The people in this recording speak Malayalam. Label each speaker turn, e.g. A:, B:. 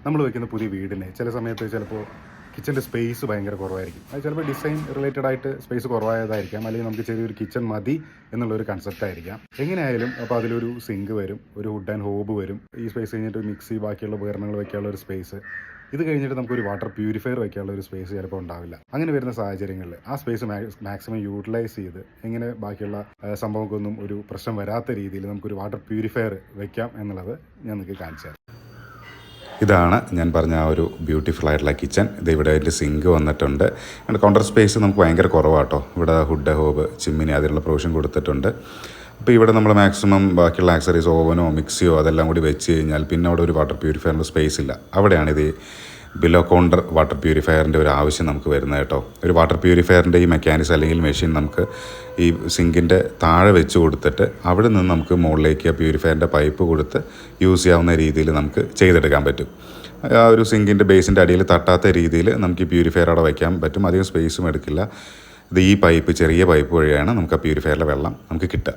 A: നമ്മൾ വെക്കുന്ന പുതിയ വീടിന് ചില സമയത്ത് ചിലപ്പോൾ കിച്ചൻ്റെ സ്പേസ് ഭയങ്കര കുറവായിരിക്കും. അത് ചിലപ്പോൾ ഡിസൈൻ റിലേറ്റഡ് ആയിട്ട് സ്പേസ് കുറവായതായിരിക്കാം, അല്ലെങ്കിൽ നമുക്ക് ചെറിയൊരു കിച്ചൺ മതി എന്നുള്ളൊരു കൺസെപ്റ്റ് ആയിരിക്കാം. എങ്ങനെയായാലും അപ്പോൾ അതിലൊരു സിങ്ക് വരും, ഒരു വുഡ് ആൻഡ് ഹോബ് വരും, ഈ സ്പേസ് കഴിഞ്ഞിട്ട് മിക്സി ബാക്കിയുള്ള ഉപകരണങ്ങൾ വയ്ക്കാനുള്ള ഒരു സ്പേസ്, ഇത് കഴിഞ്ഞിട്ട് നമുക്കൊരു വാട്ടർ പ്യൂരിഫയർ വയ്ക്കാനുള്ള ഒരു സ്പേസ് ചിലപ്പോൾ ഉണ്ടാവില്ല. അങ്ങനെ വരുന്ന സാഹചര്യങ്ങളിൽ ആ സ്പേസ് മാക്സിമം യൂട്ടിലൈസ് ചെയ്ത് എങ്ങനെ ബാക്കിയുള്ള സംഭവങ്ങൾക്കൊന്നും ഒരു പ്രശ്നം വരാത്ത രീതിയിൽ നമുക്കൊരു വാട്ടർ പ്യൂരിഫയർ വയ്ക്കാം എന്നുള്ളത് ഞാൻ നിങ്ങൾക്ക് കാണിച്ചു തരാം. ഇതാണ് ഞാൻ പറഞ്ഞ ആ ഒരു ബ്യൂട്ടിഫുൾ ആയിട്ടുള്ള കിച്ചൺ. ഇത് ഇവിടെ അതിൻ്റെ സിങ്ക് വന്നിട്ടുണ്ട്. കൗണ്ടർ സ്പേസ് നമുക്ക് ഭയങ്കര കുറവാട്ടോ. ഇവിടെ ഹുഡ് ഹോബ് ചിമ്മിനി അതിനുള്ള പ്രൊവിഷൻ കൊടുത്തിട്ടുണ്ട്. അപ്പോൾ ഇവിടെ നമ്മൾ മാക്സിമം ബാക്കിയുള്ള ആക്സറീസ് ഓവനോ മിക്സിയോ അതെല്ലാം കൂടി വെച്ച് കഴിഞ്ഞാൽ പിന്നെ അവിടെ ഒരു വാട്ടർ പ്യൂരിഫയറിൻ്റെ സ്പേസ് ഇല്ല. അവിടെയാണ് ഇത് ബിലോ കൗണ്ടർ വാട്ടർ പ്യൂരിഫയറിൻ്റെ ഒരു ആവശ്യം നമുക്ക് വരുന്നത് കേട്ടോ. ഒരു വാട്ടർ പ്യൂരിഫയറിൻ്റെ ഈ മെക്കാനിസം അല്ലെങ്കിൽ മെഷീൻ നമുക്ക് ഈ സിങ്കിൻ്റെ താഴെ വെച്ച് കൊടുത്തിട്ട് അവിടെ നിന്ന് നമുക്ക് മുകളിലേക്ക് ആ പ്യൂരിഫയറിൻ്റെ പൈപ്പ് കൊടുത്ത് യൂസ് ചെയ്യാവുന്ന രീതിയിൽ നമുക്ക് ചെയ്തെടുക്കാൻ പറ്റും. ആ ഒരു സിങ്കിൻ്റെ ബേസിൻ്റെ അടിയിൽ തട്ടാത്ത രീതിയിൽ നമുക്ക് ഈ പ്യൂരിഫയർ അവിടെ വയ്ക്കാൻ പറ്റും. അധികം സ്പേസും എടുക്കില്ല. ഇത് ഈ പൈപ്പ് ചെറിയ പൈപ്പ് വഴിയാണ് നമുക്ക് ആ പ്യൂരിഫയറിലെ വെള്ളം നമുക്ക് കിട്ടുക.